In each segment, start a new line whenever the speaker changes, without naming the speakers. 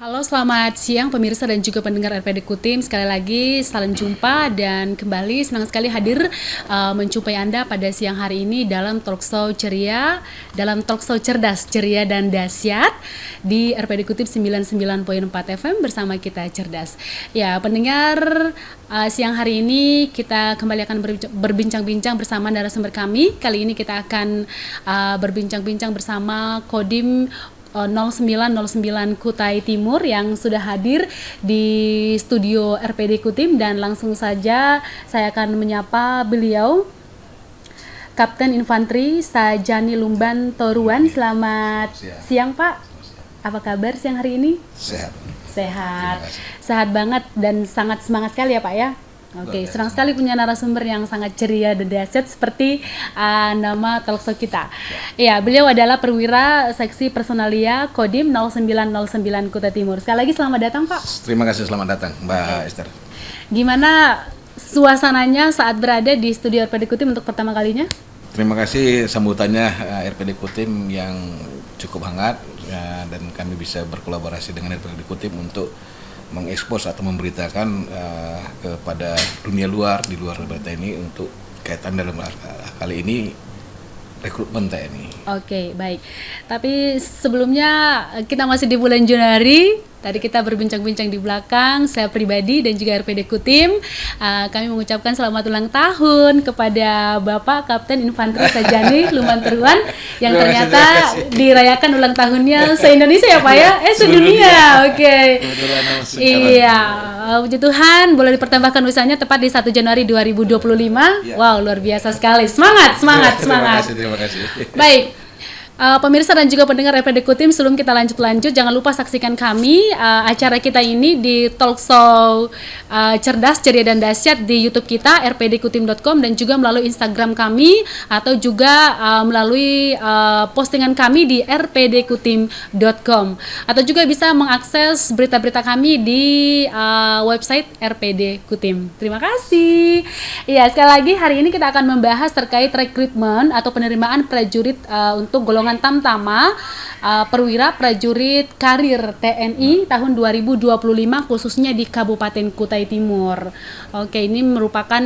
Halo, selamat siang pemirsa dan juga pendengar RPD Kutim. Sekali lagi salam jumpa dan kembali senang sekali hadir menjumpai Anda pada siang hari ini dalam talkshow ceria, dalam talkshow cerdas, ceria dan dahsyat di RPD Kutim 99.4 FM bersama kita cerdas. Ya, pendengar, siang hari ini kita kembali akan berbincang-bincang bersama narasumber kami. Kali ini kita akan berbincang-bincang bersama Kodim 0909 Kutai Timur yang sudah hadir di studio RPD Kutim, dan langsung saja saya akan menyapa beliau, Kapten Infantri Sajani Lumban Toruan. Selamat siang Pak, apa kabar siang hari ini? Sehat banget dan sangat semangat sekali ya Pak ya. Oke, senang sekali punya narasumber yang sangat ceria dan dahsyat seperti nama talkshow kita. Ya, beliau adalah perwira seksi personalia Kodim 0909 Kutai Timur. Sekali lagi selamat datang Pak.
Terima kasih, selamat datang Mbak Esther.
Gimana suasananya saat berada di studio RPD Kutim untuk pertama kalinya?
Terima kasih sambutannya RPD Kutim yang cukup hangat dan kami bisa berkolaborasi dengan RPD Kutim untuk mengekspos atau memberitakan kepada dunia luar, di luar TNI untuk kaitan dalam kali ini rekrutmen TNI.
Oke, baik. Tapi sebelumnya kita masih di bulan Januari. Tadi kita berbincang-bincang di belakang, saya pribadi dan juga RPD Kutim. Kami mengucapkan selamat ulang tahun kepada Bapak Kapten Infantri Sajani Lumban Toruan yang ternyata dirayakan ulang tahunnya se-Indonesia ya Pak ya? Sedunia. Oke. Iya, puji Tuhan boleh dipertambahkan usianya tepat di 1 Januari 2025. Ya. Wow, luar biasa sekali. Semangat.
Terima kasih.
Baik. Pemirsa dan juga pendengar RPD Kutim, sebelum kita lanjut, jangan lupa saksikan kami acara kita ini di talkshow cerdas, ceria dan dahsyat di YouTube kita rpdkutim.com dan juga melalui Instagram kami atau juga melalui postingan kami di rpdkutim.com atau juga bisa mengakses berita-berita kami di website RPD Kutim. Terima kasih. Ya, sekali lagi hari ini kita akan membahas terkait rekrutmen atau penerimaan prajurit untuk golongan Tamtama, perwira prajurit karir TNI tahun 2025 khususnya di Kabupaten Kutai Timur. Oke, ini merupakan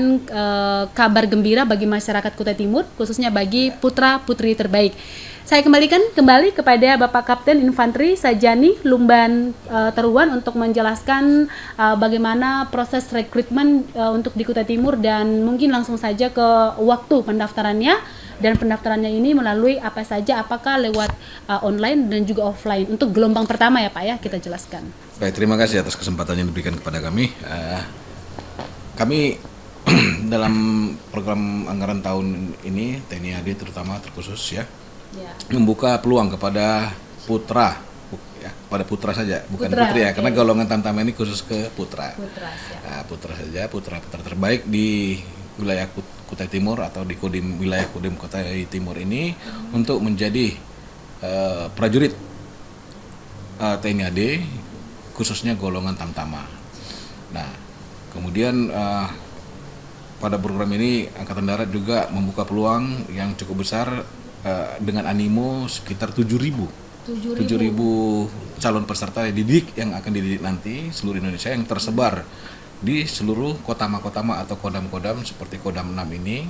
kabar gembira bagi masyarakat Kutai Timur, khususnya bagi putra-putri terbaik. Saya kembalikan kembali kepada Bapak Kapten Infantri Sajani Lumban Toruan untuk menjelaskan bagaimana proses rekrutmen untuk di Kutai Timur dan mungkin langsung saja ke waktu pendaftarannya. Dan pendaftarannya ini melalui apa saja, apakah lewat online dan juga offline untuk gelombang pertama ya Pak ya, kita jelaskan.
Baik, terima kasih atas kesempatan yang diberikan kepada kami. Kami dalam program anggaran tahun ini TNI AD terutama terkhusus ya, membuka peluang kepada putra ya, pada putra saja, bukan putri ya, karena golongan Tamtama ini khusus ke putra. Putra saja, putra terbaik di wilayah Kutai Timur atau di Kodim wilayah Kodim Kutai Timur ini untuk menjadi prajurit TNI AD khususnya golongan Tamtama. Nah, kemudian pada program ini Angkatan Darat juga membuka peluang yang cukup besar dengan animo sekitar 7.000 calon peserta didik yang akan dididik nanti seluruh Indonesia yang tersebar di seluruh kota-kota atau kodam-kodam seperti Kodam 6 ini.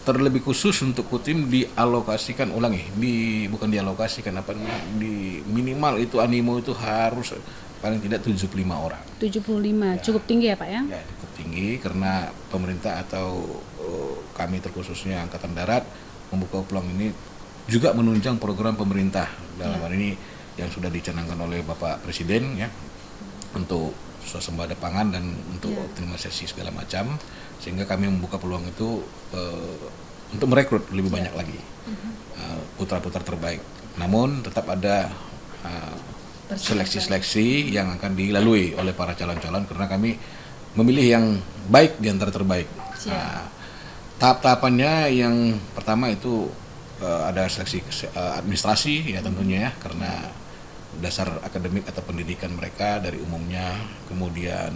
Terlebih khusus untuk Kutim dialokasikan bukan dialokasikan di minimal itu animo itu harus paling tidak 75 orang.
75, cukup tinggi ya Pak ya?
Ya, cukup tinggi karena pemerintah atau kami terkhususnya Angkatan Darat membuka peluang ini juga menunjang program pemerintah dalam hal ini yang sudah dicanangkan oleh Bapak Presiden ya, untuk swasembada pangan dan untuk optimalisasi segala macam, sehingga kami membuka peluang itu untuk merekrut lebih banyak lagi putra-putra terbaik. Namun tetap ada seleksi-seleksi yang akan dilalui oleh para calon-calon karena kami memilih yang baik di antara terbaik. Tahap-tahapannya yang pertama itu ada seleksi administrasi ya tentunya ya, karena dasar akademik atau pendidikan mereka dari umumnya, kemudian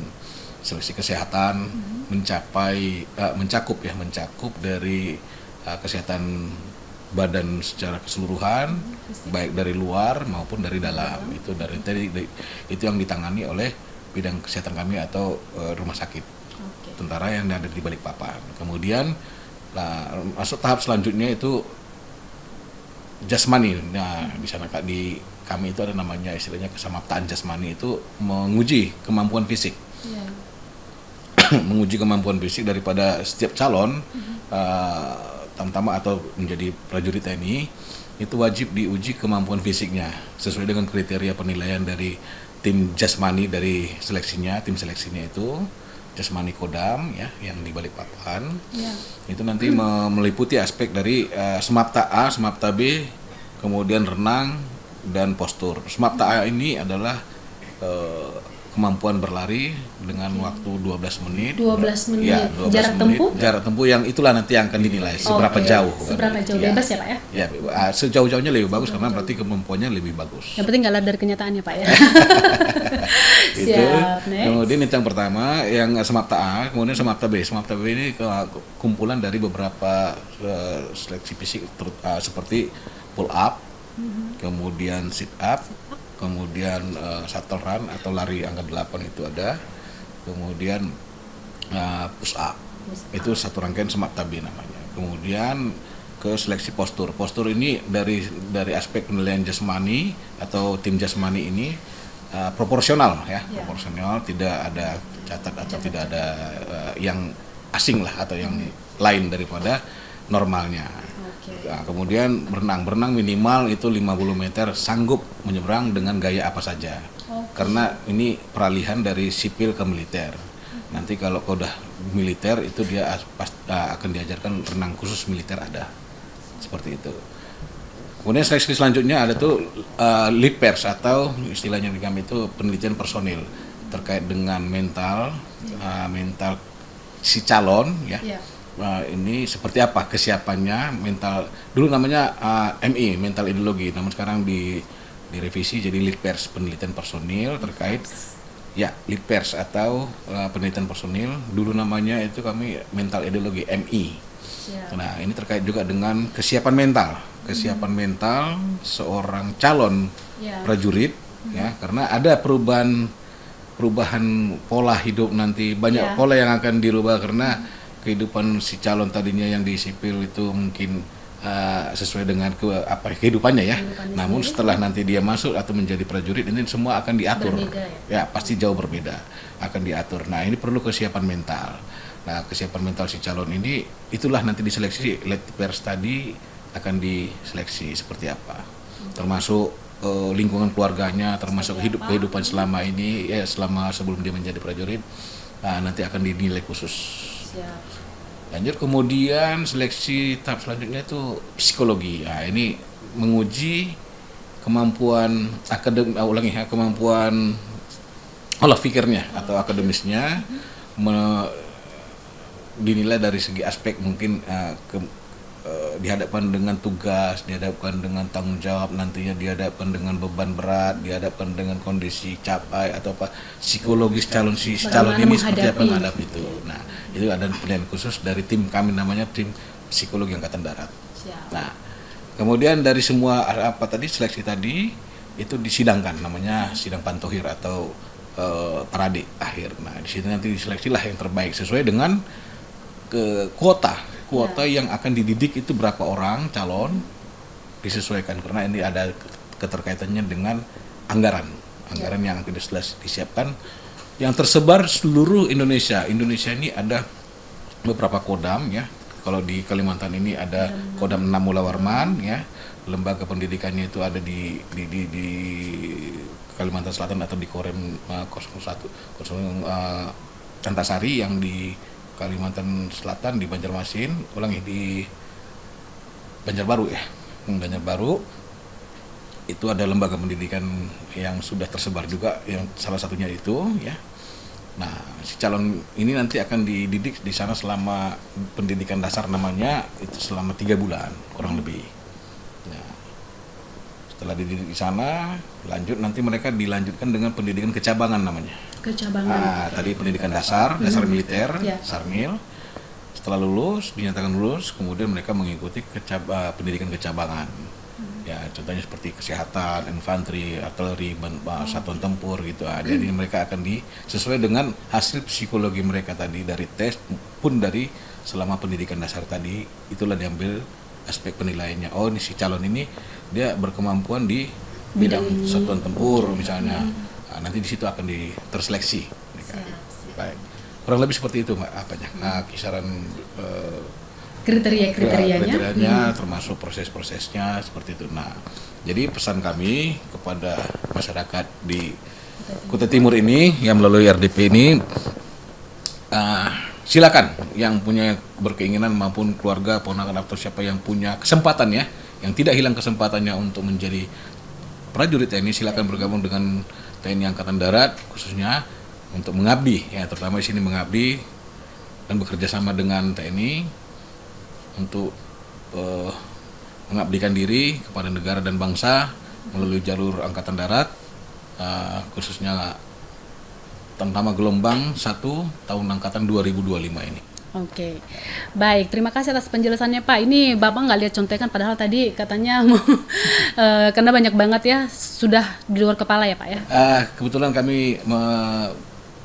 seleksi kesehatan mencakup dari kesehatan badan secara keseluruhan, baik dari luar maupun dari dalam. Itu itu yang ditangani oleh bidang kesehatan kami atau rumah sakit tentara yang ada di Balikpapan. Kemudian masuk tahap selanjutnya itu jasmani. Nah, di sana di kami itu ada namanya istilahnya kesamaptaan jasmani, itu menguji kemampuan fisik. Menguji kemampuan fisik daripada setiap calon tamtama atau menjadi prajurit TNI, itu wajib diuji kemampuan fisiknya sesuai dengan kriteria penilaian dari tim jasmani dari tim seleksinya itu jasmani Kodam ya yang di Balikpapan. Itu nanti meliputi aspek dari Semapta A, Semapta B, kemudian renang dan postur. Semapta A ini adalah kemampuan berlari dengan waktu 12 menit.
12 menit.
Ya, 12
jarak
menit.
tempuh?
Jarak tempuh yang itulah nanti yang akan dinilai seberapa jauh.
Seberapa jauh, bebas ya Pak ya?
Ya, sejauh-jauhnya lebih bagus karena berarti kemampuannya lebih bagus.
Yang penting nggak lari dari kenyataannya Pak ya.
Itu.
Siap, next.
Kemudian itu yang pertama, yang Semapta A, kemudian Semapta B. Semapta B ini kumpulan dari beberapa seleksi fisik seperti pull up, kemudian sit up, kemudian shuttle run atau lari angka 8 itu ada, kemudian push up. Itu satu rangkaian Semapta B namanya. Kemudian ke seleksi postur. Postur ini dari aspek penilaian jasmani atau tim jasmani ini proporsional ya, proporsional, tidak ada catat atau tidak ada yang asing lah atau yang lain daripada normalnya. Nah, kemudian berenang minimal itu 50 meter sanggup menyeberang dengan gaya apa saja. Karena ini peralihan dari sipil ke militer. Nanti kalau udah militer itu dia akan diajarkan renang khusus militer ada. Seperti itu. Kemudian seleksi selanjutnya ada tuh LIPERS atau istilahnya di kami itu penelitian personil terkait dengan mental si calon ya. Ini seperti apa kesiapannya mental, dulu namanya MI mental ideologi, namun sekarang direvisi jadi LIPERS penelitian personil terkait ya LIPERS atau penelitian personil, dulu namanya itu kami mental ideologi MI. Nah ini terkait juga dengan kesiapan mental seorang calon prajurit ya, karena ada perubahan pola hidup nanti, banyak pola yang akan dirubah karena kehidupan si calon tadinya yang di sipil itu mungkin sesuai dengan kehidupannya ya. Namun setelah nanti dia masuk atau menjadi prajurit ini semua akan diatur. Ya pasti jauh berbeda, akan diatur. Nah ini perlu kesiapan mental. Nah kesiapan mental si calon ini itulah nanti diseleksi LIPERS tadi, akan diseleksi seperti apa. Termasuk lingkungan keluarganya, termasuk kehidupan selama ini ya, selama sebelum dia menjadi prajurit. Nah, nanti akan dinilai khusus. Lanjut kemudian seleksi tahap selanjutnya itu psikologi. Nah, ini menguji kemampuan kemampuan olah pikirnya atau akademisnya, dinilai dari segi aspek mungkin dihadapkan dengan tugas, dihadapkan dengan tanggung jawab, nantinya dihadapkan dengan beban berat, dihadapkan dengan kondisi capai atau apa psikologis calon ini seperti apa menghadapi itu. Nah itu ada penilaian khusus dari tim kami namanya tim psikologi Angkatan Darat. Nah kemudian dari semua seleksi tadi itu disidangkan, namanya sidang pantohir atau parade akhir. Nah di situ nanti diseleksilah yang terbaik sesuai dengan kuota yang akan dididik itu berapa orang calon, disesuaikan karena ini ada keterkaitannya dengan anggaran yang akan disiapkan yang tersebar seluruh Indonesia. Indonesia ini ada beberapa kodam ya. Kalau di Kalimantan ini ada Kodam 6 Mula Warman ya. Lembaga pendidikannya itu ada di Kalimantan Selatan atau di Korem 01 Antasari yang di Kalimantan Selatan, di Banjarmasin, di Banjarbaru ya. Banjarbaru itu ada lembaga pendidikan yang sudah tersebar juga, yang salah satunya itu ya. Nah, si calon ini nanti akan dididik di sana selama pendidikan dasar namanya itu selama 3 bulan kurang lebih. Nah, setelah dididik di sana, lanjut nanti mereka dilanjutkan dengan pendidikan kecabangan namanya.
Kecabangan.
Tadi pendidikan dasar militer, Sarmil. Setelah lulus, dinyatakan lulus, kemudian mereka mengikuti pendidikan kecabangan. Ya, contohnya seperti kesehatan, infanteri, artileri, satuan tempur gitu. Jadi mereka akan sesuai dengan hasil psikologi mereka tadi dari tes pun dari selama pendidikan dasar tadi, itulah diambil aspek penilaiannya. Oh, ini si calon ini dia berkemampuan di bidang satuan tempur misalnya. Nanti di situ akan terseleksi mereka. Baik. Kurang lebih seperti itu, Mbak, apanya? Kisaran kriterianya termasuk proses-prosesnya seperti itu. Nah, jadi pesan kami kepada masyarakat di Kutai Timur ini yang melalui RDP ini, silakan yang punya berkeinginan maupun keluarga, ponakan atau siapa yang punya kesempatan ya, yang tidak hilang kesempatannya untuk menjadi prajurit TNI, silakan bergabung dengan TNI Angkatan Darat khususnya untuk mengabdi ya, terutama di sini mengabdi dan bekerja sama dengan TNI untuk mengabdikan diri kepada negara dan bangsa melalui jalur Angkatan Darat, khususnya terutama gelombang 1 tahun angkatan 2025 ini.
Oke, baik. Terima kasih atas penjelasannya, Pak. Ini Bapak nggak lihat contekan, padahal tadi katanya mau karena banyak banget ya, sudah di luar kepala ya, Pak ya.
Kebetulan kami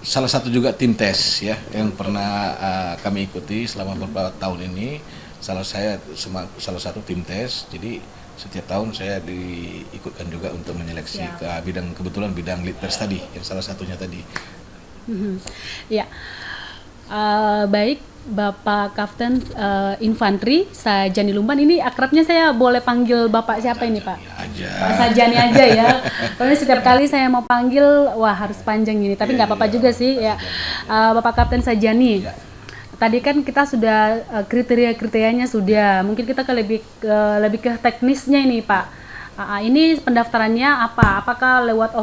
salah satu juga tim tes ya yang pernah kami ikuti selama beberapa tahun ini. Salah satu tim tes. Jadi setiap tahun saya diikutkan juga untuk menyeleksi ke kebetulan bidang lead tes tadi, yang salah satunya tadi.
Ya, baik Bapak Kapten Infanteri Sajani Lumban, ini akrabnya saya boleh panggil Bapak siapa ini, Pak? Pak Sajani aja ya. Karena setiap kali saya mau panggil, wah harus panjang ini, tapi nggak apa-apa juga sih ya. Bapak Kapten Sajani, tadi kan kita sudah kriteria-kriterianya sudah, mungkin kita lebih ke teknisnya ini, Pak. Ini pendaftarannya apa? Apakah lewat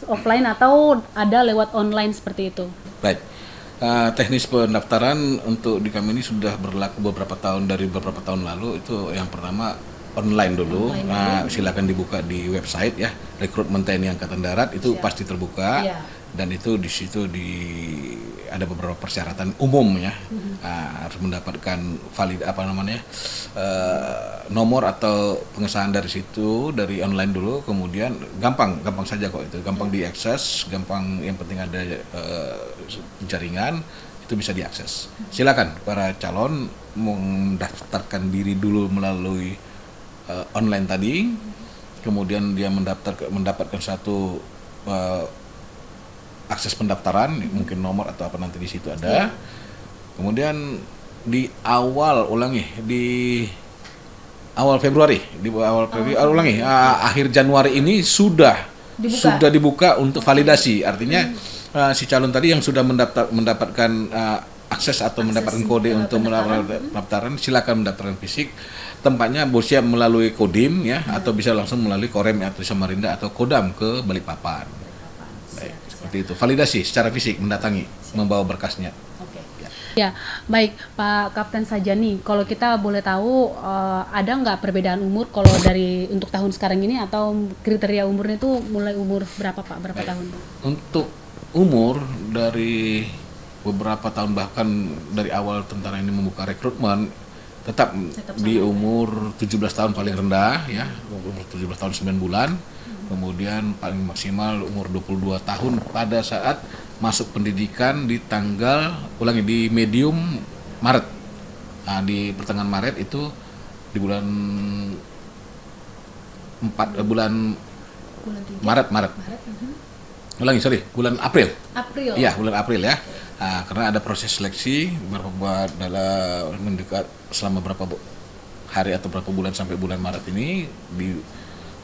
offline atau ada lewat online seperti itu?
Baik. Teknis pendaftaran untuk di kami ini sudah berlaku beberapa tahun, dari beberapa tahun lalu. Itu yang pertama online dulu. Silakan dibuka di website ya, rekrutmen TNI Angkatan Darat itu pasti terbuka. Dan itu di situ ada beberapa persyaratan umum ya. Harus mendapatkan nomor atau pengesahan dari situ, dari online dulu. Kemudian gampang saja kok itu, gampang diakses, gampang, yang penting ada jaringan itu bisa diakses. Silakan para calon mendaftarkan diri dulu melalui online tadi, kemudian dia mendapatkan satu akses pendaftaran, mungkin nomor atau apa nanti di situ ada. Kemudian di awal Februari, akhir Januari ini sudah dibuka untuk validasi. Artinya si calon tadi yang sudah mendapatkan akses atau mendapatkan kode untuk pendaftaran, silakan mendaftarkan fisik. Tempatnya siap melalui Kodim ya, atau bisa langsung melalui Korem atau Samarinda atau Kodam ke Balikpapan. Baik, seperti itu. Validasi secara fisik, mendatangi, membawa berkasnya.
Ya, baik Pak Kapten Sajani, kalau kita boleh tahu ada nggak perbedaan umur kalau untuk tahun sekarang ini, atau kriteria umurnya itu mulai umur berapa, Pak? Berapa tahun?
Untuk umur dari beberapa tahun, bahkan dari awal tentara ini membuka rekrutmen, tetap di umur 17 tahun paling rendah ya, umur 17 tahun 9 bulan. Kemudian paling maksimal umur 22 tahun pada saat masuk pendidikan di medium Maret. Di pertengahan Maret itu di bulan bulan April. Iya, bulan April ya. Karena ada proses seleksi selama berapa hari atau berapa bulan sampai bulan Maret ini. Di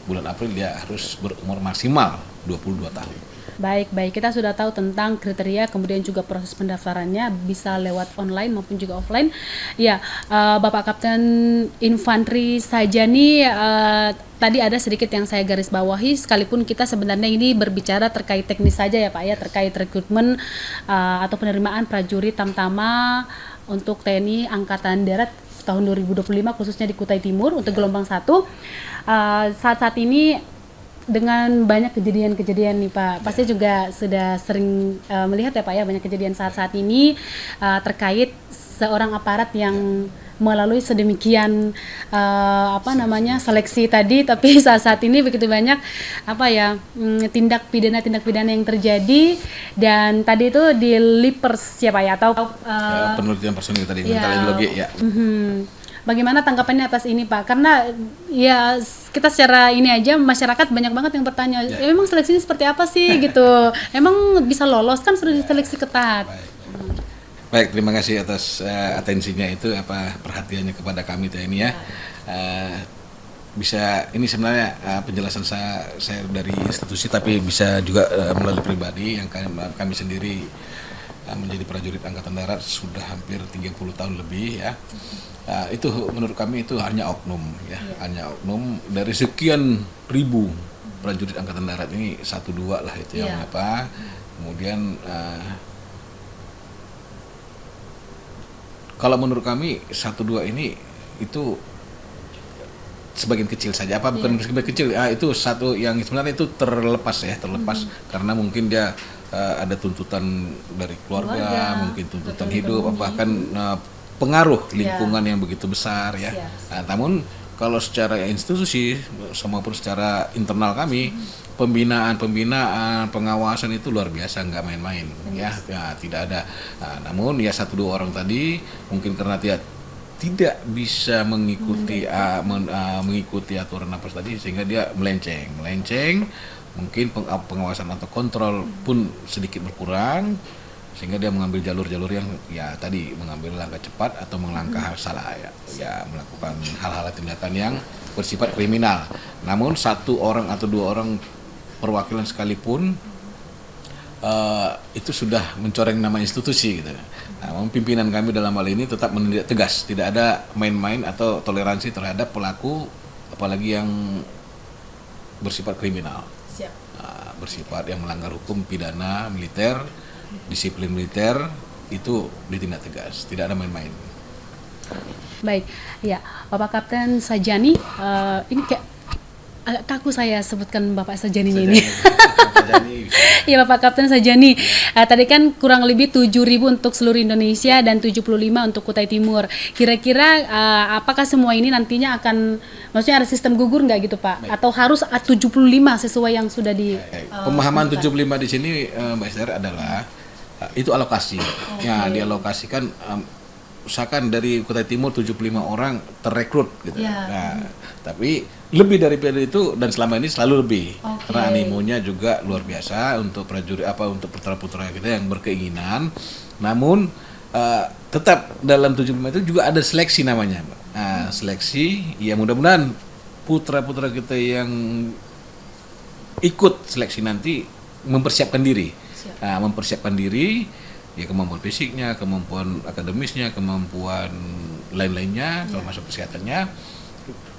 bulan April dia harus berumur maksimal 22 tahun.
Baik, kita sudah tahu tentang kriteria, kemudian juga proses pendaftarannya bisa lewat online maupun juga offline. Ya, Bapak Kapten Infanteri Sajani, tadi ada sedikit yang saya garis bawahi, sekalipun kita sebenarnya ini berbicara terkait teknis saja ya Pak ya, terkait rekrutmen atau penerimaan prajurit Tamtama untuk TNI Angkatan Darat tahun 2025 khususnya di Kutai Timur untuk gelombang 1. Saat ini dengan banyak kejadian-kejadian nih Pak, pasti juga sudah sering melihat ya Pak ya, banyak kejadian saat ini terkait seorang aparat yang melalui sedemikian seleksi tadi, tapi saat ini begitu banyak tindak pidana yang terjadi. Dan tadi itu di LIPERS ya Pak ya, atau
penelitian personil tadi, mental ideologi ya.
Bagaimana tanggapannya atas ini Pak? Karena ya kita secara ini aja masyarakat banyak banget yang bertanya, emang seleksinya seperti apa sih gitu? Emang bisa lolos, kan sudah diseleksi ketat.
Baik, terima kasih atas atensinya itu, perhatiannya kepada kami TNI ya. Bisa ini sebenarnya penjelasan saya dari institusi, tapi bisa juga melalui pribadi yang kami sendiri menjadi prajurit Angkatan Darat sudah hampir 30 tahun lebih ya. Itu menurut kami itu hanya oknum ya, hanya oknum dari sekian ribu prajurit Angkatan Darat ini 1-2 lah itu yang kemudian kalau menurut kami 1-2 ini itu sebagian kecil saja, bukan sebagian kecil, itu satu yang sebenarnya itu terlepas karena mungkin dia ada tuntutan dari keluarga, mungkin tuntutan hidup, bahkan pengaruh lingkungan yang begitu besar ya. Namun kalau secara institusi maupun secara internal kami, pembinaan, pengawasan itu luar biasa, nggak main-main ya, tidak ada. Namun ya 1-2 orang tadi mungkin karena dia tidak bisa mengikuti aturan apa tadi, sehingga dia melenceng, mungkin pengawasan atau kontrol pun sedikit berkurang, sehingga dia mengambil jalur-jalur yang ya tadi mengambil langkah cepat atau melangkah salah ya melakukan hal-hal tindakan yang bersifat kriminal. Namun 1 orang atau 2 orang perwakilan sekalipun itu sudah mencoreng nama institusi gitu. Namun pimpinan kami dalam hal ini tetap menindak tegas, tidak ada main-main atau toleransi terhadap pelaku, apalagi yang bersifat kriminal. Bersifat yang melanggar hukum pidana militer, disiplin militer, itu ditindak tegas, tidak ada main-main.
Baik, ya Bapak Kapten Sajani, ini kayak agak kaku saya sebutkan Bapak Sajani ini. Ya Bapak Kapten Sajani, tadi kan kurang lebih 7.000 untuk seluruh Indonesia dan 75 untuk Kutai Timur. Kira-kira apakah semua ini nantinya akan, maksudnya ada sistem gugur nggak gitu Pak? Baik. Atau harus 75 sesuai yang sudah di...
Pemahaman 75 di sini Mbak Esther adalah itu alokasi. Ya, dialokasikan usahakan dari Kutai Timur 75 orang terrekrut gitu. Nah, tapi lebih daripada itu, dan selama ini selalu lebih. Karena animonya juga luar biasa untuk prajurit untuk putra-putra kita yang berkeinginan. Namun tetap dalam 75 itu juga ada seleksi namanya. Seleksi ya, mudah-mudahan putra-putra kita yang ikut seleksi nanti mempersiapkan diri. Mempersiapkan diri ya, kemampuan fisiknya, kemampuan akademisnya, kemampuan lain-lainnya, termasuk kesehatannya.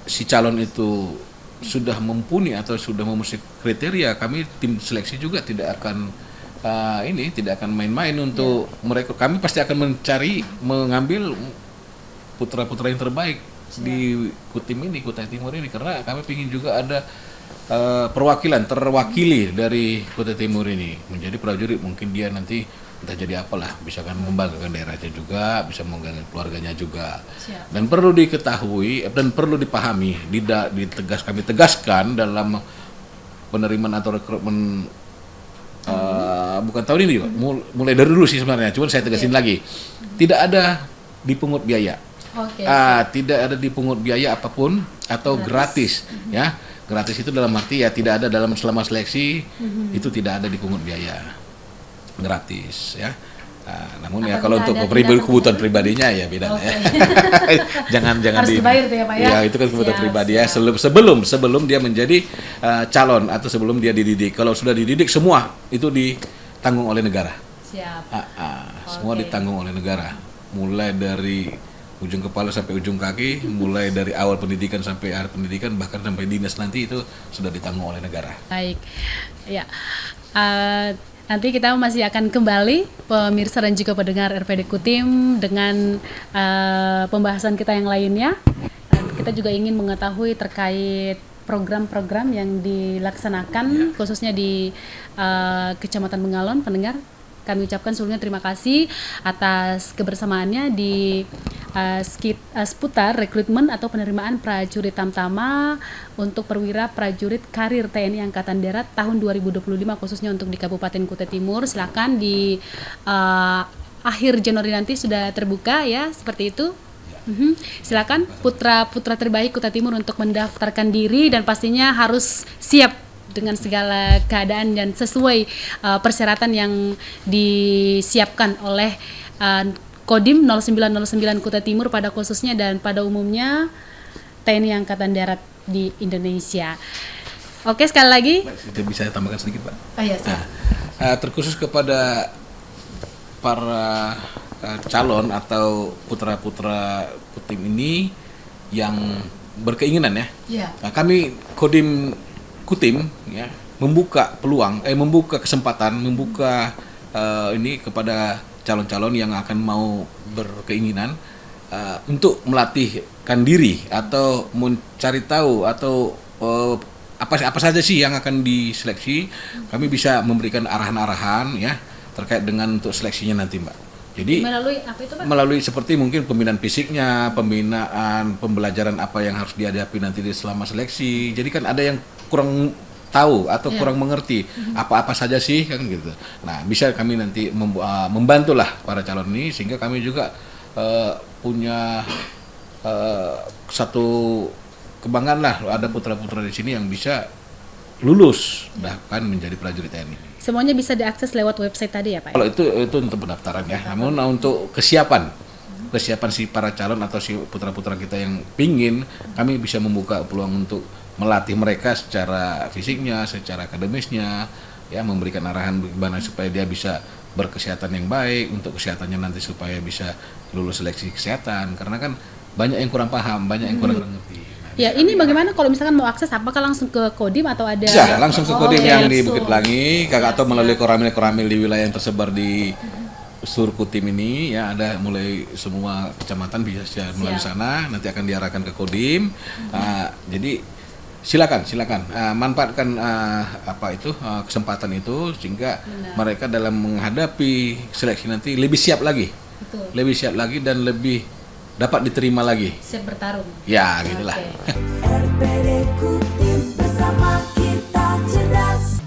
Si calon itu sudah mumpuni atau sudah memenuhi kriteria, kami tim seleksi juga tidak akan main-main untuk mereka. Kami pasti akan mengambil putra-putra yang terbaik di Kutai Timur ini, karena kami ingin juga ada terwakili dari Kutai Timur ini menjadi prajurit. Mungkin dia nanti entah jadi apalah, bisa kan membanggakan daerahnya juga, bisa membanggakan keluarganya juga. Dan perlu diketahui dan perlu dipahami, kami tegaskan dalam penerimaan atau rekrutmen bukan tahun ini, mulai dari dulu sih sebenarnya, cuma saya tegasin lagi, tidak ada dipungut biaya. Tidak ada dipungut biaya apapun atau gratis ya. Gratis itu dalam arti ya tidak ada dalam selama seleksi, itu tidak ada dipungut biaya, gratis ya. Namun ya kalau untuk kebutuhan pribadinya ya beda ya. jangan
harus dibayar tuh ya Pak ya.
Ya itu kan kebutuhan pribadi ya, sebelum dia menjadi calon atau sebelum dia dididik. Kalau sudah dididik semua itu ditanggung oleh negara. Semua ditanggung oleh negara, mulai dari ujung kepala sampai ujung kaki, mulai dari awal pendidikan sampai akhir pendidikan, bahkan sampai dinas nanti itu sudah ditanggung oleh negara.
Baik, ya. Nanti kita masih akan kembali, pemirsa dan juga pendengar RPD Kutim, dengan pembahasan kita yang lainnya. Kita juga ingin mengetahui terkait program-program yang dilaksanakan, khususnya di Kecamatan Bengalon, pendengar. Kami ucapkan sebelumnya terima kasih atas kebersamaannya di seputar rekrutmen atau penerimaan prajurit Tamtama untuk perwira prajurit karir TNI Angkatan Darat tahun 2025 khususnya untuk di Kabupaten Kutai Timur. Silakan di akhir Januari nanti sudah terbuka ya, seperti itu. Silakan putra-putra terbaik Kutai Timur untuk mendaftarkan diri dan pastinya harus siap dengan segala keadaan dan sesuai persyaratan yang disiapkan oleh Kodim 0909 Kutai Timur pada khususnya dan pada umumnya TNI Angkatan Darat di Indonesia. Oke, sekali lagi.
Itu bisa saya tambahkan sedikit, Pak.
Iya,
Terkhusus kepada para calon atau putra-putra Kutim ini yang berkeinginan ya.
Iya.
Nah, kami Kodim Kutim ya membuka peluang, membuka kesempatan, membuka ini kepada calon-calon yang akan mau berkeinginan untuk melatihkan diri atau mencari tahu atau apa saja sih yang akan diseleksi. Kami bisa memberikan arahan-arahan ya terkait dengan untuk seleksinya nanti, Mbak. Jadi
melalui apa itu, Pak?
Melalui seperti mungkin pembinaan fisiknya, pembinaan pembelajaran apa yang harus dihadapi nanti selama seleksi. Jadi kan ada yang kurang tahu atau kurang mengerti apa-apa saja sih kan gitu. Nah, bisa kami nanti membantulah para calon ini sehingga kami juga punya satu kebanggaan lah ada putra-putra di sini yang bisa lulus bahkan menjadi prajurit TNI.
Semuanya bisa diakses lewat website tadi ya, Pak?
Kalau itu untuk pendaftaran ya. Namun untuk kesiapan si para calon atau si putra-putra kita yang pingin, kami bisa membuka peluang untuk melatih mereka secara fisiknya, secara akademisnya, ya memberikan arahan bagaimana supaya dia bisa berkesehatan yang baik, untuk kesehatannya nanti supaya bisa lulus seleksi kesehatan. Karena kan banyak yang kurang paham, banyak yang kurang ngerti.
Ya, ini bagaimana kalau misalkan mau akses, apakah langsung ke Kodim atau ada?
Bisa, langsung ke Kodim yang di Bukit Pelangi, atau melalui koramil-koramil di wilayah yang tersebar di seluruh Kutim ini, ya ada mulai semua kecamatan bisa melalui sana, nanti akan diarahkan ke Kodim. Jadi silakan manfaatkan kesempatan itu sehingga mereka dalam menghadapi seleksi nanti lebih siap lagi.
Betul.
Lebih siap lagi dan lebih dapat diterima lagi.
Siap bertarung.
Ya, gitulah.
RPD Kutim bersama kita cerdas.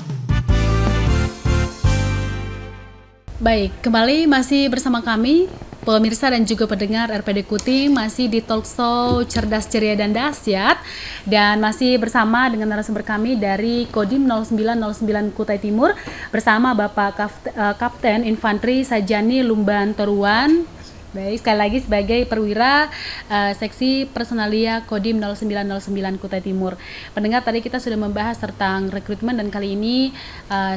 Baik, kembali masih bersama kami pemirsa dan juga pendengar RPD Kutim masih di Talkshow Cerdas Ceria dan Dahsyat dan masih bersama dengan narasumber kami dari Kodim 0909 Kutai Timur bersama Bapak Kapten Infanteri Sajani Lumban Toruan. Baik, sekali lagi sebagai perwira seksi personalia Kodim 0909 Kutai Timur. Pendengar, tadi kita sudah membahas tentang rekrutmen dan kali ini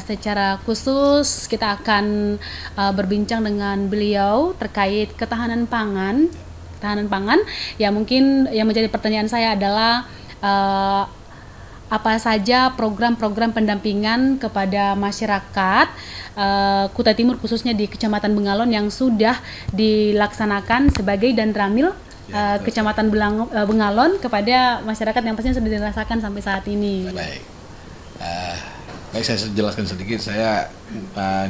secara khusus kita akan berbincang dengan beliau terkait ketahanan pangan. Ya, mungkin yang menjadi pertanyaan saya adalah apa saja program-program pendampingan kepada masyarakat Kutai Timur khususnya di Kecamatan Bengalon yang sudah dilaksanakan sebagai Danramil Kecamatan Bengalon kepada masyarakat yang pastinya sudah dirasakan sampai saat ini.
Baik, saya jelaskan sedikit. Saya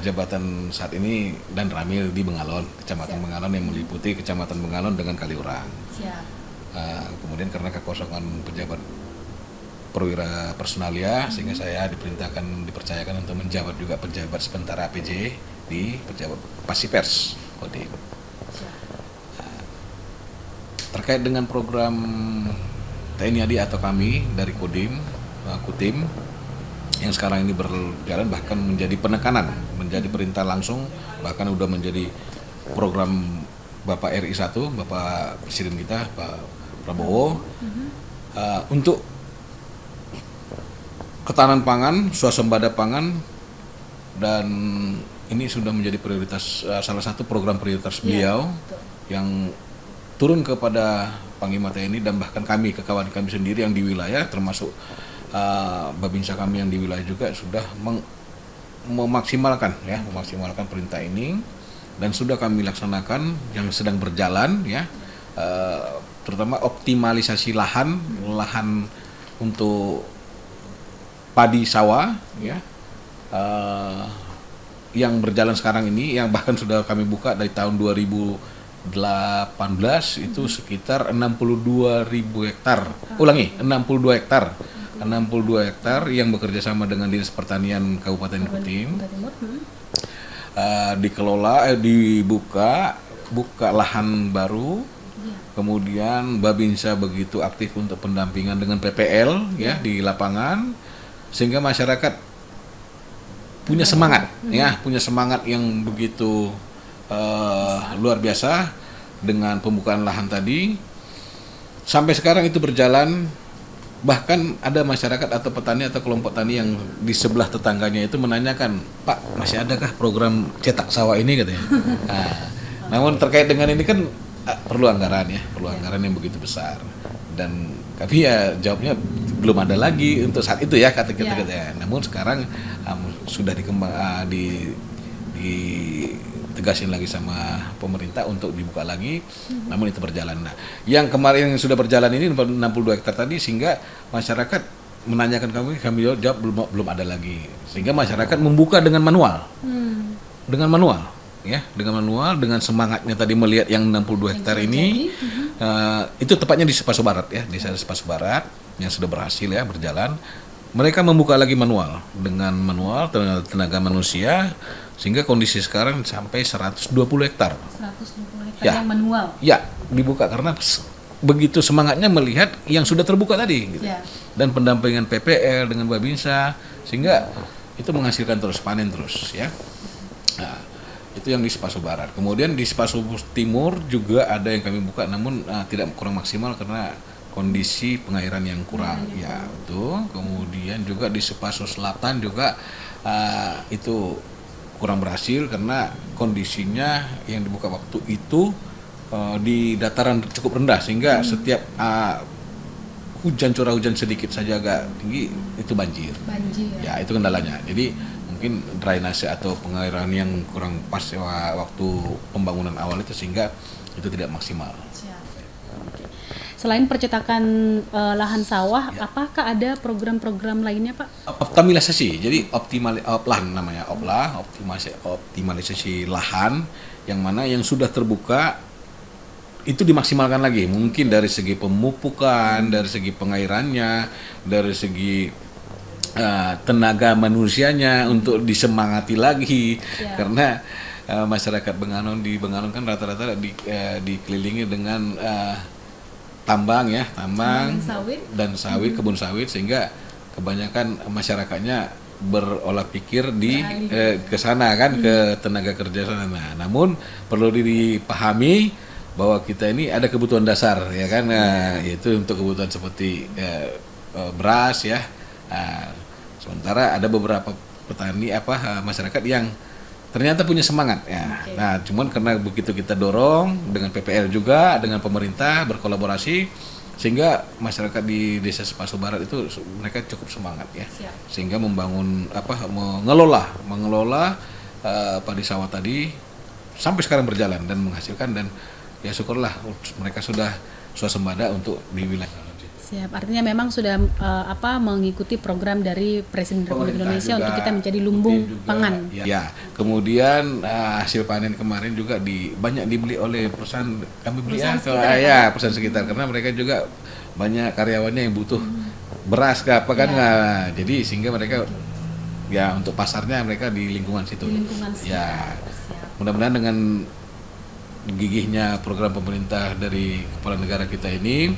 jabatan saat ini Danramil di Bengalon, Kecamatan Bengalon yang meliputi Kecamatan Bengalon dengan Kaliurang. Kemudian karena kekosongan pejabat perwira personalia sehingga saya dipercayakan untuk menjabat juga pejabat sementara APJ di pejabat Pasipers Kodim. Terkait dengan program TNI AD atau kami dari Kodim Kutim yang sekarang ini berjalan bahkan menjadi penekanan, menjadi perintah langsung, bahkan udah menjadi program Bapak RI 1, Bapak Presiden kita Pak Prabowo untuk ketahanan pangan, swasembada pangan, dan ini sudah menjadi prioritas, salah satu program prioritas beliau yang turun kepada Panglima TNI dan bahkan kami, kawan kami sendiri yang di wilayah, termasuk Babinsa kami yang di wilayah juga sudah memaksimalkan perintah ini dan sudah kami laksanakan yang sedang berjalan ya, terutama optimalisasi lahan untuk padi sawah ya, yang berjalan sekarang ini, yang bahkan sudah kami buka dari tahun 2018 itu sekitar 62.000 hektar. Ulangi, 62 hektar. 62 hektar yang bekerja sama dengan Dinas Pertanian Kabupaten Kutim. Dibuka lahan baru. Kemudian Babinsa begitu aktif untuk pendampingan dengan PPL ya di lapangan, sehingga masyarakat punya semangat punya semangat yang begitu luar biasa dengan pembukaan lahan tadi. Sampai sekarang itu berjalan, bahkan ada masyarakat atau petani atau kelompok tani yang di sebelah tetangganya itu menanyakan, "Pak, masih adakah program cetak sawah ini?" katanya. Namun terkait dengan ini kan perlu anggaran yang begitu besar, dan kami ya jawabnya belum ada lagi untuk saat itu ya kata kita. Namun sekarang sudah ditegasin lagi sama pemerintah untuk dibuka lagi. Namun itu berjalan. Nah, yang kemarin yang sudah berjalan ini 62 hektar tadi, sehingga masyarakat menanyakan kami jawab belum ada lagi, sehingga masyarakat membuka dengan manual. Dengan semangatnya tadi melihat yang 62 hektar ini, itu tepatnya di Sepaso Barat ya, di Sepaso Barat yang sudah berhasil ya berjalan. Mereka membuka lagi dengan manual tenaga manusia, sehingga kondisi sekarang sampai 120 hektar.
120 hektar yang manual.
Ya, dibuka karena begitu semangatnya melihat yang sudah terbuka tadi gitu. Dan pendampingan PPL dengan Babinsa, sehingga itu menghasilkan terus, panen terus ya. Nah, itu yang di Sepaso Barat. Kemudian di Sepaso Timur juga ada yang kami buka, namun kurang maksimal karena kondisi pengairan yang kurang. Itu. Kemudian juga di Sepaso Selatan juga itu kurang berhasil karena kondisinya yang dibuka waktu itu di dataran cukup rendah, sehingga setiap curah hujan sedikit saja agak tinggi itu banjir. Ya, itu kendalanya. Jadi mungkin drainase atau pengairan yang kurang pas waktu pembangunan awal itu, sehingga itu tidak maksimal.
Selain percetakan lahan sawah, apakah ada program-program lainnya, Pak?
Optimalisasi, jadi optimalisasi lahan yang mana yang sudah terbuka itu dimaksimalkan lagi, mungkin dari segi pemupukan, dari segi pengairannya, dari segi tenaga manusianya untuk disemangati lagi, karena masyarakat Benganon kan rata-rata dikelilingi dengan tambang dan sawit, kebun sawit, sehingga kebanyakan masyarakatnya berolah pikir ke sana kan, ke tenaga kerja sana. Nah, namun perlu dipahami bahwa kita ini ada kebutuhan dasar ya kan, yaitu untuk kebutuhan seperti beras ya. Sementara ada beberapa petani masyarakat yang ternyata punya semangat ya. Nah, cuman karena begitu kita dorong dengan PPL juga, dengan pemerintah berkolaborasi, sehingga masyarakat di Desa Sepaso Barat itu mereka cukup semangat ya. Sehingga mengelola padi sawah tadi sampai sekarang berjalan dan menghasilkan, dan ya syukurlah mereka sudah swasembada untuk di wilayah.
Siap, artinya memang sudah mengikuti program dari Presiden Republik Indonesia juga, untuk kita menjadi lumbung pangan.
Ya, kemudian hasil panen kemarin juga banyak dibeli oleh perusahaan perusahaan sekitar, karena mereka juga banyak karyawannya yang butuh beras jadi sehingga mereka ya untuk pasarnya mereka di lingkungan situ. Mudah-mudahan dengan gigihnya program pemerintah dari kepala negara kita ini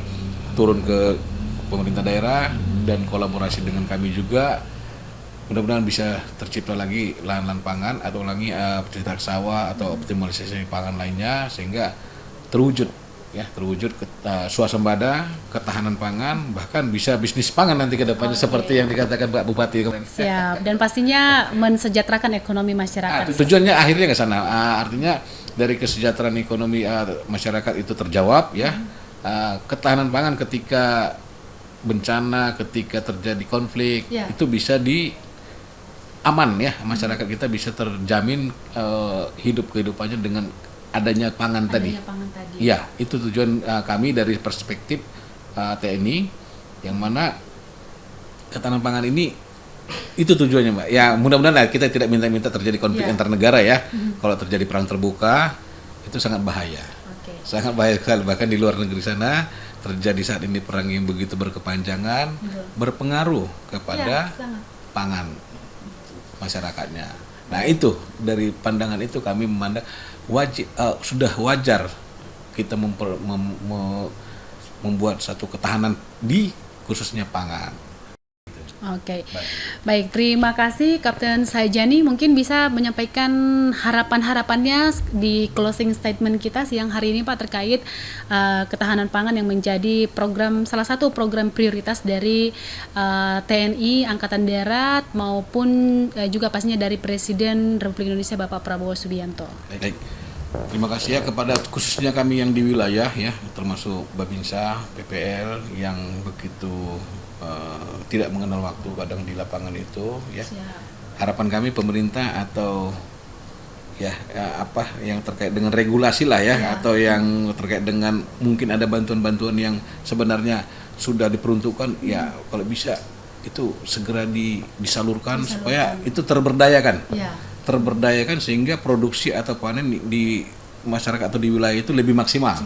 turun ke pemerintah daerah dan kolaborasi dengan kami juga, mudah-mudahan bisa tercipta lagi lahan-lahan pangan atau lagi cetak sawah atau optimalisasi pangan lainnya, sehingga terwujud swasembada, ketahanan pangan, bahkan bisa bisnis pangan nanti ke depannya seperti yang dikatakan Pak Bupati kemarin.
Siap, dan pastinya mensejahterakan ekonomi masyarakat.
Tujuannya akhirnya ke sana, artinya dari kesejahteraan ekonomi masyarakat itu terjawab ya. Ketahanan pangan ketika bencana, ketika terjadi konflik, itu bisa aman ya, masyarakat kita bisa terjamin kehidupannya dengan adanya pangan tadi. Ya, itu tujuan kami dari perspektif TNI, yang mana ketahanan pangan ini Itu tujuannya, Mbak. Ya mudah-mudahan lah kita tidak minta-minta terjadi konflik antar negara ya. Kalau terjadi perang terbuka itu sangat bahaya. Sangat bahaya sekali. Bahkan di luar negeri sana terjadi saat ini perang yang begitu berkepanjangan, berpengaruh kepada pangan masyarakatnya. Nah itu dari pandangan itu kami memandang sudah wajar kita membuat satu ketahanan di khususnya pangan.
Oke, baik. Terima kasih Kapten Sajani. Mungkin bisa menyampaikan harapan-harapannya di closing statement kita siang hari ini, Pak, terkait ketahanan pangan yang menjadi salah satu program prioritas dari TNI Angkatan Darat maupun juga pastinya dari Presiden Republik Indonesia Bapak Prabowo Subianto.
Baik. Terima kasih ya kepada khususnya kami yang di wilayah ya, termasuk Babinsa, PPL yang begitu tidak mengenal waktu kadang di lapangan itu ya. Harapan kami pemerintah atau apa yang terkait dengan regulasi lah ya, atau yang terkait dengan mungkin ada bantuan-bantuan yang sebenarnya sudah diperuntukkan ya, kalau bisa itu segera disalurkan supaya itu terberdayakan. Terberdayakan sehingga produksi atau panen di masyarakat atau di wilayah itu lebih maksimal.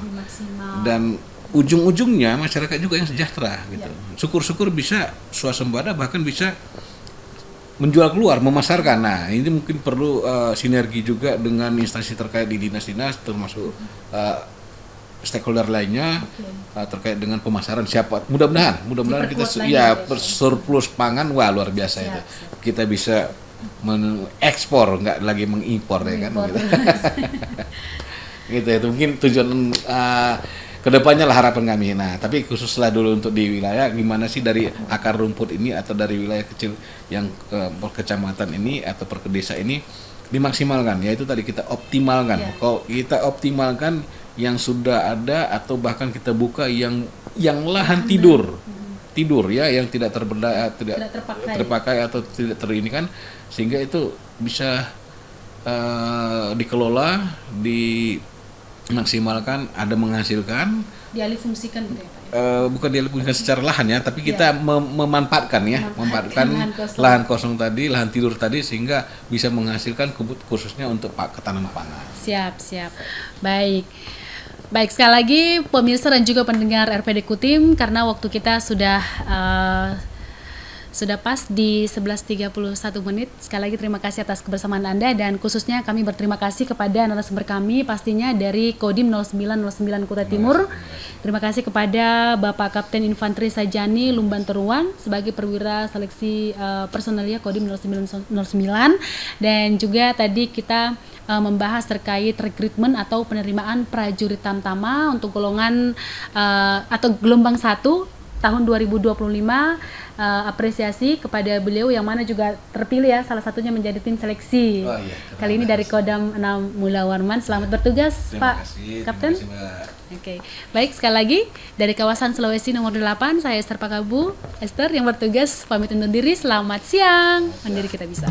Dan ujung-ujungnya masyarakat juga yang sejahtera gitu. Syukur-syukur bisa swasembada, bahkan bisa menjual keluar, memasarkan. Nah, ini mungkin perlu sinergi juga dengan instansi terkait di dinas-dinas, termasuk stakeholder lainnya terkait dengan pemasaran. Mudah-mudahan kita surplus pangan, wah luar biasa itu. Kita bisa mengekspor, nggak lagi mengimpor ya kan gitu. Gitu itu mungkin tujuan kedepannya lah harapan kami. Nah, tapi khususlah dulu untuk di wilayah, gimana sih dari akar rumput ini atau dari wilayah kecil yang per kecamatan ini atau per desa ini dimaksimalkan, yaitu tadi kita optimalkan. Kalau kita optimalkan yang sudah ada atau bahkan kita buka yang lahan tidur ya, yang tidak terpakai atau tidak terinikan, sehingga itu bisa dikelola, dimaksimalkan, ada menghasilkan,
dialihfungsikan gitu ya, Pak?
Bukan dialihfungsikan secara lahan ya, tapi kita memanfaatkan lahan kosong tadi, lahan tidur tadi, sehingga bisa menghasilkan khususnya untuk ketahanan pangan.
Siap. Baik, sekali lagi pemirsa dan juga pendengar RPD Kutim, karena waktu kita sudah pas di 11.31 menit. Sekali lagi terima kasih atas kebersamaan Anda, dan khususnya kami berterima kasih kepada narasumber kami pastinya dari Kodim 0909 Kutai Timur. Terima kasih kepada Bapak Kapten Infanteri Sajani Lumban Teruan sebagai perwira seleksi personalia Kodim 0909, dan juga tadi kita membahas terkait rekrutmen atau penerimaan prajurit Tamtama untuk golongan atau gelombang 1 tahun 2025. Apresiasi kepada beliau yang mana juga terpilih ya, salah satunya menjadi tim seleksi. Kali ini dari Kodam 6 Mula Warman. Selamat bertugas Pak Kapten. Oke. Baik, sekali lagi dari kawasan Sulawesi nomor 8, saya Esther Pakabu, Esther yang bertugas pamit undur diri. Selamat siang. Mandiri kita bisa.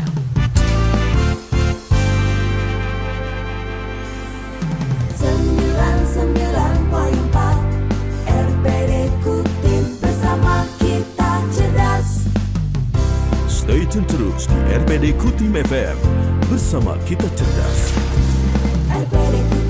Stay tune terus di RPD Kutim FM bersama kita cerdas.
RPD Kutim.